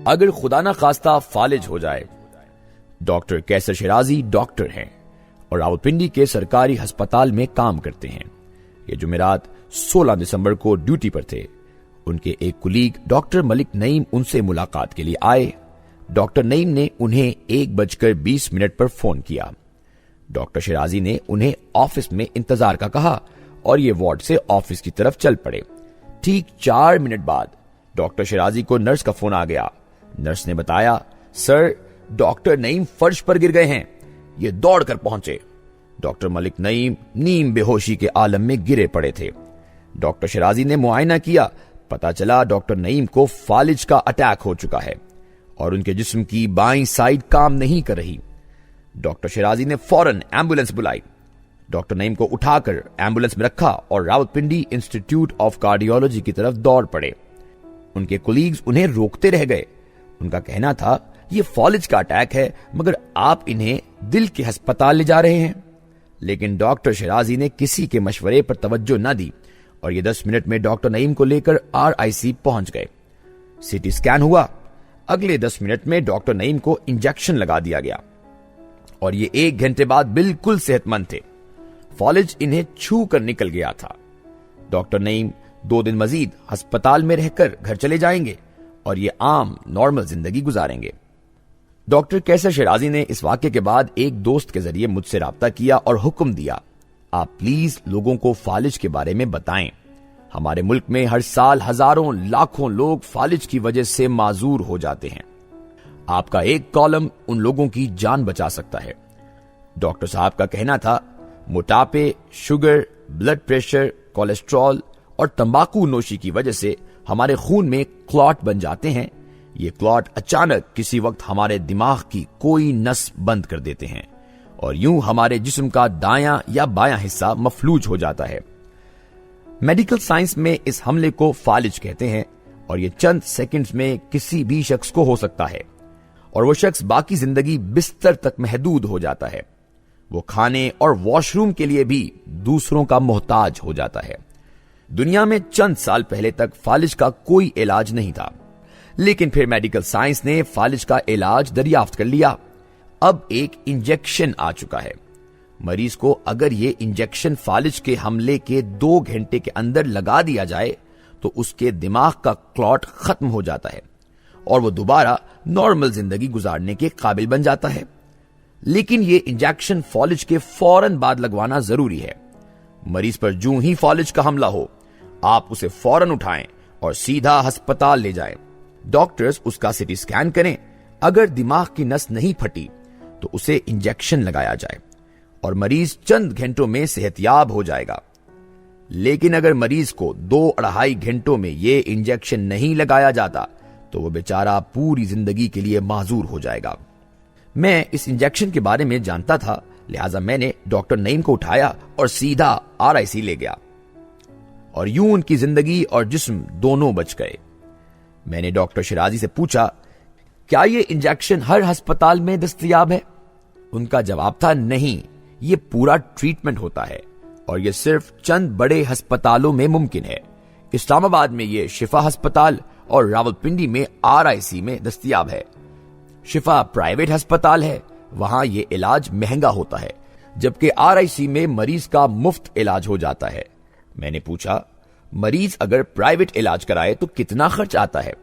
اگر خدا نہ خواستہ فالج ہو جائے۔ ڈاکٹر کیسر شیرازی ڈاکٹر ہیں اور راولپنڈی کے سرکاری ہسپتال میں کام کرتے ہیں۔ یہ جمعرات 16 دسمبر کو ڈیوٹی پر تھے۔ ان کے ایک کولیگ ڈاکٹر ملک نعیم ان سے ملاقات کے لیے آئے۔ ڈاکٹر نعیم نے انہیں 1:20 پر فون کیا۔ ڈاکٹر شیرازی نے انہیں آفس میں انتظار کا کہا اور یہ وارڈ سے آفس کی طرف چل پڑے۔ ٹھیک 4 منٹ بعد ڈاکٹر شیرازی کو نرس کا فون آ گیا۔ نرس نے بتایا، سر ڈاکٹر نعیم فرش پر گر گئے ہیں، یہ دوڑ کر پہنچے۔ ڈاکٹر ملک نعیم نیم بے ہوشی کے عالم میں گرے پڑے تھے۔ ڈاکٹر شیرازی نے معائنہ کیا، پتا چلا ڈاکٹر نعیم کو فالج کا اٹیک ہو چکا ہے اور ان کے جسم کی بائیں سائیڈ کام نہیں کر رہی۔ ڈاکٹر شیرازی نے فوراً ایمبولینس بلائی۔ ڈاکٹر نعیم کو اٹھا کر ایمبولینس میں رکھا اور راولپنڈی انسٹیٹیوٹ آف کارڈیولوجی کی طرف دوڑ پڑے۔ ان کے کولیگز انہیں روکتے رہ گئے۔ ان کا کہنا تھا، یہ فالج کا اٹیک ہے مگر آپ انہیں دل کے ہسپتال لے جا رہے ہیں۔ لیکن ڈاکٹر شیرازی نے کسی کے مشورے پر توجہ نہ دی اور یہ 10 منٹ میں ڈاکٹر نعیم کو لے کر RIC پہنچ گئے۔ CT اسکین ہوا۔ اگلے 10 منٹ میں ڈاکٹر نعیم کو انجیکشن لگا دیا گیا اور یہ 1 گھنٹے بعد بالکل صحت مند تھے۔ فالج انہیں چھو کر نکل گیا تھا۔ ڈاکٹر نعیم 2 دن مزید ہسپتال میں رہ کر گھر چلے جائیں گے اور یہ عام نارمل زندگی گزاریں گے۔ ڈاکٹر کیسر شیرازی نے اس واقعے کے بعد ایک دوست کے ذریعے مجھ سے رابطہ کیا اور حکم دیا، آپ پلیز لوگوں کو فالج کے بارے میں بتائیں۔ ہمارے ملک میں ہر سال ہزاروں لاکھوں لوگ فالج کی وجہ سے معذور ہو جاتے ہیں۔ آپ کا ایک کالم ان لوگوں کی جان بچا سکتا ہے۔ ڈاکٹر صاحب کا کہنا تھا، موٹاپے، شوگر، بلڈ پریشر، کولیسٹرول اور تمباکو نوشی کی وجہ سے ہمارے خون میں کلاٹ بن جاتے ہیں۔ یہ کلاٹ اچانک کسی وقت ہمارے دماغ کی کوئی نس بند کر دیتے ہیں اور یوں ہمارے جسم کا دایاں یا بایاں حصہ مفلوج ہو جاتا ہے۔ میڈیکل سائنس میں اس حملے کو فالج کہتے ہیں اور یہ چند سیکنڈز میں کسی بھی شخص کو ہو سکتا ہے اور وہ شخص باقی زندگی بستر تک محدود ہو جاتا ہے۔ وہ کھانے اور واش روم کے لیے بھی دوسروں کا محتاج ہو جاتا ہے۔ دنیا میں چند سال پہلے تک فالج کا کوئی علاج نہیں تھا، لیکن پھر میڈیکل سائنس نے فالج کا علاج دریافت کر لیا۔ اب ایک انجیکشن آ چکا ہے۔ مریض کو اگر یہ انجیکشن فالج کے حملے کے 2 گھنٹے کے اندر لگا دیا جائے تو اس کے دماغ کا کلاٹ ختم ہو جاتا ہے اور وہ دوبارہ نارمل زندگی گزارنے کے قابل بن جاتا ہے۔ لیکن یہ انجیکشن فالج کے فوراً بعد لگوانا ضروری ہے۔ مریض پر جوں ہی فالج کا حملہ ہو، آپ اسے فوراً اٹھائیں اور سیدھا ہسپتال لے جائیں۔ ڈاکٹرز اس کا CT اسکین کریں۔ اگر دماغ کی نس نہیں پھٹی تو اسے انجیکشن لگایا جائے اور مریض چند گھنٹوں میں صحت یاب ہو جائے گا۔ لیکن اگر مریض کو 2-2.5 گھنٹوں میں یہ انجیکشن نہیں لگایا جاتا تو وہ بیچارہ پوری زندگی کے لیے معذور ہو جائے گا۔ میں اس انجیکشن کے بارے میں جانتا تھا، لہٰذا میں نے ڈاکٹر نعیم کو اٹھایا اور سیدھا RIC لے گیا اور یوں ان کی زندگی اور جسم دونوں بچ گئے۔ میں نے ڈاکٹر شیرازی سے پوچھا، کیا یہ انجیکشن ہر ہسپتال میں دستیاب ہے؟ ان کا جواب تھا، نہیں، یہ پورا ٹریٹمنٹ ہوتا ہے اور یہ صرف چند بڑے ہسپتالوں میں ممکن ہے۔ اسلام آباد میں یہ شفا ہسپتال اور راولپنڈی میں RIC میں دستیاب ہے۔ شفا پرائیویٹ ہسپتال ہے، وہاں یہ علاج مہنگا ہوتا ہے، جبکہ RIC میں مریض کا مفت علاج ہو جاتا ہے۔ میں نے پوچھا، مریض اگر پرائیویٹ علاج کرائے تو کتنا خرچ آتا ہے؟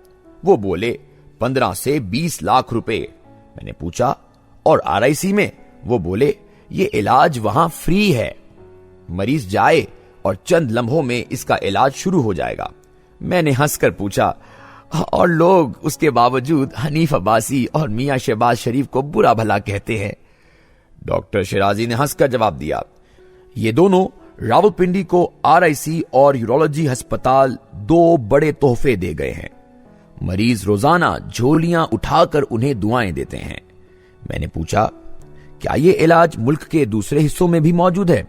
وہ بولے 15 سے 20 لاکھ روپے۔ میں نے پوچھا، اور RIC میں؟ وہ بولے، یہ علاج وہاں فری ہے، مریض جائے اور چند لمحوں میں اس کا علاج شروع ہو جائے گا۔ میں نے ہنس کر پوچھا، اور لوگ اس کے باوجود حنیف عباسی اور میاں شہباز شریف کو برا بھلا کہتے ہیں؟ ڈاکٹر شیرازی نے ہنس کر جواب دیا، یہ دونوں راولپنڈی کو RIC اور یورولوجی ہسپتال 2 بڑے تحفے دے گئے ہیں۔ مریض روزانہ جھولیاں اٹھا کر انہیں دعائیں دیتے ہیں۔ میں نے پوچھا، کیا یہ علاج ملک کے دوسرے حصوں میں بھی موجود ہے؟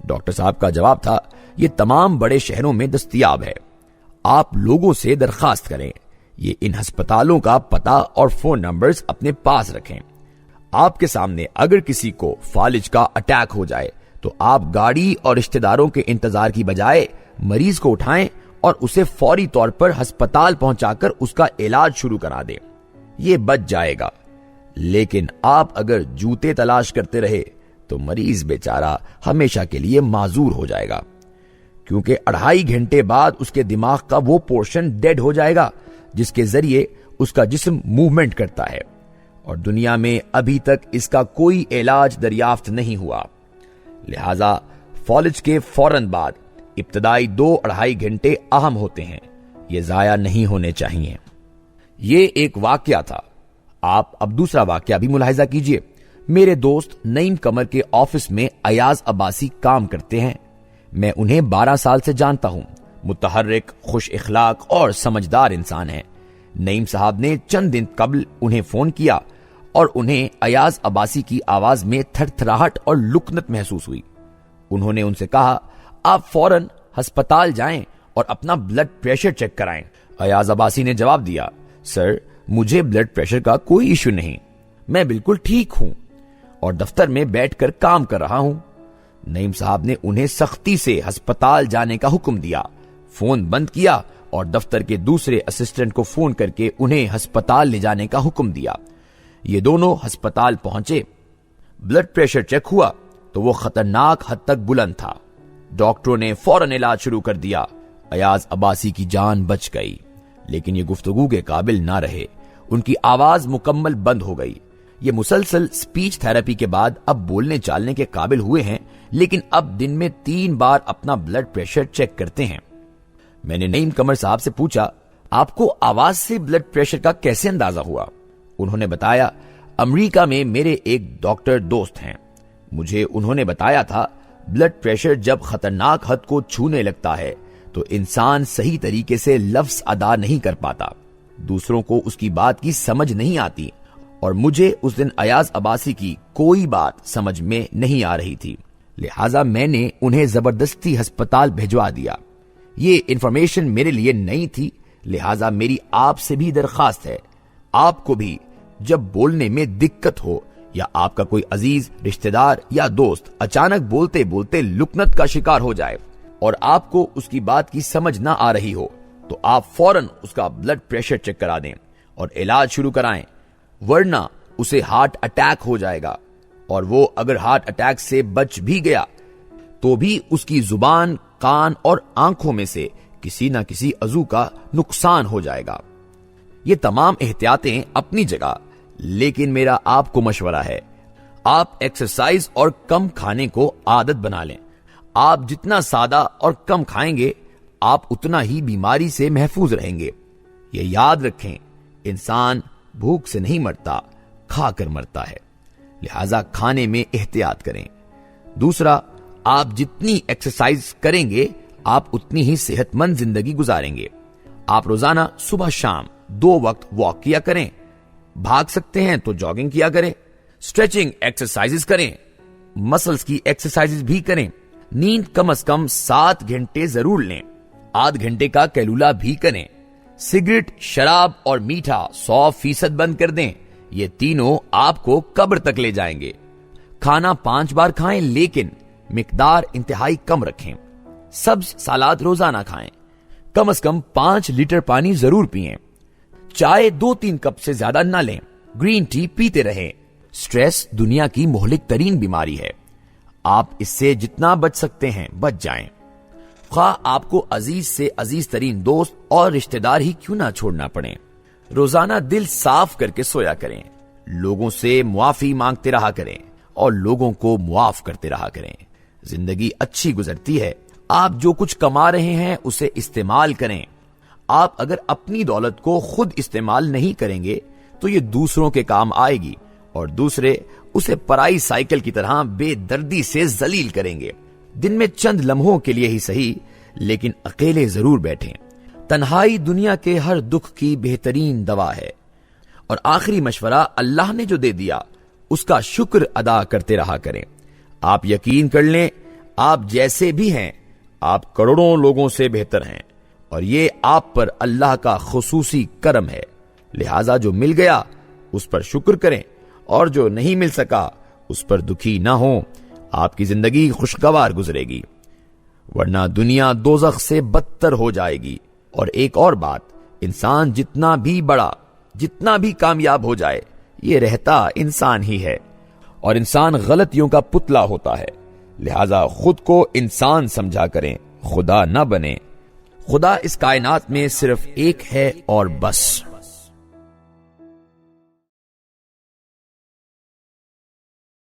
ڈاکٹر صاحب کا جواب تھا، یہ تمام بڑے شہروں میں دستیاب ہے۔ آپ لوگوں سے درخواست کریں، یہ ان ہسپتالوں کا پتہ اور فون نمبرز اپنے پاس رکھیں۔ آپ کے سامنے اگر کسی کو فالج کا اٹیک ہو جائے تو آپ گاڑی اور رشتہ داروں کے انتظار کی بجائے مریض کو اٹھائیں اور اسے فوری طور پر ہسپتال پہنچا کر اس کا علاج شروع کرا دیں۔ یہ بچ جائے گا، لیکن آپ اگر جوتے تلاش کرتے رہے تو مریض بیچارہ ہمیشہ کے لیے معذور ہو جائے گا، کیونکہ 2.5 گھنٹے بعد اس کے دماغ کا وہ پورشن ڈیڈ ہو جائے گا جس کے ذریعے اس کا جسم موومنٹ کرتا ہے، اور دنیا میں ابھی تک اس کا کوئی علاج دریافت نہیں ہوا۔ لہذا فالج کے فوراً بعد ابتدائی 2-2.5 گھنٹے اہم ہوتے ہیں، یہ ضائع نہیں ہونے چاہیے۔ یہ ایک واقعہ تھا۔ آپ اب دوسرا واقعہ بھی ملاحظہ کیجئے۔ میرے دوست نعیم قمر کے آفس میں ایاز عباسی کام کرتے ہیں۔ میں انہیں 12 سال سے جانتا ہوں۔ متحرک، خوش اخلاق اور سمجھدار انسان ہیں۔ نعیم صاحب نے چند دن قبل انہیں فون کیا اور انہیں ایاز عباسی کی آواز میں تھر تھراہٹ اور لکنت محسوس ہوئی۔ انہوں نے ان سے کہا، آپ فوراً ہسپتال جائیں اور اپنا بلڈ پریشر چیک کرائیں۔ ایاز عباسی نے جواب دیا، سر مجھے بلڈ پریشر کا کوئی ایشو نہیں، میں بالکل ٹھیک ہوں اور دفتر میں بیٹھ کر کام کر رہا ہوں۔ نعیم صاحب نے انہیں سختی سے ہسپتال جانے کا حکم دیا، فون بند کیا اور دفتر کے دوسرے اسسٹنٹ کو فون کر کے انہیں ہسپتال لے جانے کا حکم دیا۔ یہ دونوں ہسپتال پہنچے۔ بلڈ پریشر چیک ہوا تو وہ خطرناک حد تک بلند تھا۔ ڈاکٹروں نے فوراً علاج شروع کر دیا۔ ایاز عباسی کی جان بچ گئی، لیکن یہ گفتگو کے قابل نہ رہے۔ ان کی آواز مکمل بند ہو گئی۔ یہ مسلسل سپیچ تھراپی کے بعد اب بولنے چالنے کے قابل ہوئے ہیں، لیکن اب دن میں 3 بار اپنا بلڈ پریشر چیک کرتے ہیں۔ میں نے نعیم قمر صاحب سے پوچھا، آپ کو آواز سے بلڈ پریشر کا کیسے اندازہ ہوا؟ انہوں نے بتایا، امریکہ میں میرے ایک ڈاکٹر دوست ہیں، مجھے انہوں نے بتایا تھا بلڈ پریشر جب خطرناک حد کو چھونے لگتا ہے تو انسان صحیح طریقے سے لفظ ادا نہیں کر پاتا، دوسروں کو اس کی بات کی سمجھ نہیں آتی، اور مجھے اس دن ایاز عباسی کی کوئی بات سمجھ میں نہیں آ رہی تھی، لہٰذا میں نے انہیں زبردستی ہسپتال بھجوا دیا۔ یہ انفارمیشن میرے لیے نئی تھی، لہٰذا میری آپ سے بھی درخواست ہے، آپ کو بھی جب بولنے میں دقت ہو یا آپ کا کوئی عزیز رشتہ دار یا دوست اچانک بولتے بولتے لکنت کا شکار ہو جائے اور آپ کو اس کی بات کی سمجھ نہ آ رہی ہو تو آپ فوراً اس کا بلڈ پریشر چیک کرا دیں اور علاج شروع کرائیں، ورنہ اسے ہارٹ اٹیک ہو جائے گا، اور وہ اگر ہارٹ اٹیک سے بچ بھی گیا تو بھی اس کی زبان، کان اور آنکھوں میں سے کسی نہ کسی عضو کا نقصان ہو جائے گا۔ یہ تمام احتیاطیں اپنی جگہ، لیکن میرا آپ کو مشورہ ہے، آپ ایکسرسائز اور کم کھانے کو عادت بنا لیں۔ آپ جتنا سادہ اور کم کھائیں گے، آپ اتنا ہی بیماری سے محفوظ رہیں گے۔ یہ یاد رکھیں، انسان بھوک سے نہیں مرتا، کھا کر مرتا ہے، لہذا کھانے میں احتیاط کریں۔ دوسرا، آپ جتنی ایکسرسائز کریں گے، آپ اتنی ہی صحت مند زندگی گزاریں گے۔ آپ روزانہ صبح شام 2 وقت واک کیا کریں، بھاگ سکتے ہیں تو جاگنگ کیا کریں، اسٹریچنگ ایکسرسائز کریں، مسلز کی ایکسرسائز بھی کریں، نیند کم از کم 7 گھنٹے ضرور لیں، آدھ گھنٹے کا کیلولا بھی کریں، سگریٹ، شراب اور میٹھا 100% بند کر دیں، یہ تینوں آپ کو قبر تک لے جائیں گے۔ کھانا 5 بار کھائیں، لیکن مقدار انتہائی کم رکھیں۔ سبز سالاد روزانہ کھائیں، کم از کم 5 لیٹر پانی ضرور پئیں، چائے 2-3 کپ سے زیادہ نہ لیں، گرین ٹی پیتے رہیں۔ سٹریس دنیا کی مہلک ترین بیماری ہے، آپ اس سے جتنا بچ سکتے ہیں بچ جائیں، خواہ آپ کو عزیز سے عزیز ترین دوست اور رشتہ دار ہی کیوں نہ چھوڑنا پڑے۔ روزانہ دل صاف کر کے سویا کریں، لوگوں سے معافی مانگتے رہا کریں اور لوگوں کو معاف کرتے رہا کریں۔ زندگی اچھی گزرتی ہے، آپ جو کچھ کما رہے ہیں اسے استعمال کریں۔ آپ اگر اپنی دولت کو خود استعمال نہیں کریں گے تو یہ دوسروں کے کام آئے گی اور دوسرے اسے پرائی سائیکل کی طرح بے دردی سے ذلیل کریں گے۔ دن میں چند لمحوں کے لیے ہی صحیح، لیکن اکیلے ضرور بیٹھیں۔ تنہائی دنیا کے ہر دکھ کی بہترین دوا ہے، اور آخری مشورہ، اللہ نے جو دے دیا اس کا شکر ادا کرتے رہا کریں۔ آپ یقین کر لیں، آپ جیسے بھی ہیں، آپ کروڑوں لوگوں سے بہتر ہیں، اور یہ آپ پر اللہ کا خصوصی کرم ہے، لہذا جو مل گیا اس پر شکر کریں، اور جو نہیں مل سکا اس پر دکھی نہ ہوں۔ آپ کی زندگی خوشگوار گزرے گی، ورنہ دنیا دوزخ سے بدتر ہو جائے گی۔ اور ایک اور بات، انسان جتنا بھی بڑا، جتنا بھی کامیاب ہو جائے یہ رہتا انسان ہی ہے، اور انسان غلطیوں کا پتلا ہوتا ہے، لہذا خود کو انسان سمجھا کریں، خدا نہ بنے۔ خدا اس کائنات میں صرف ایک ہے اور بس۔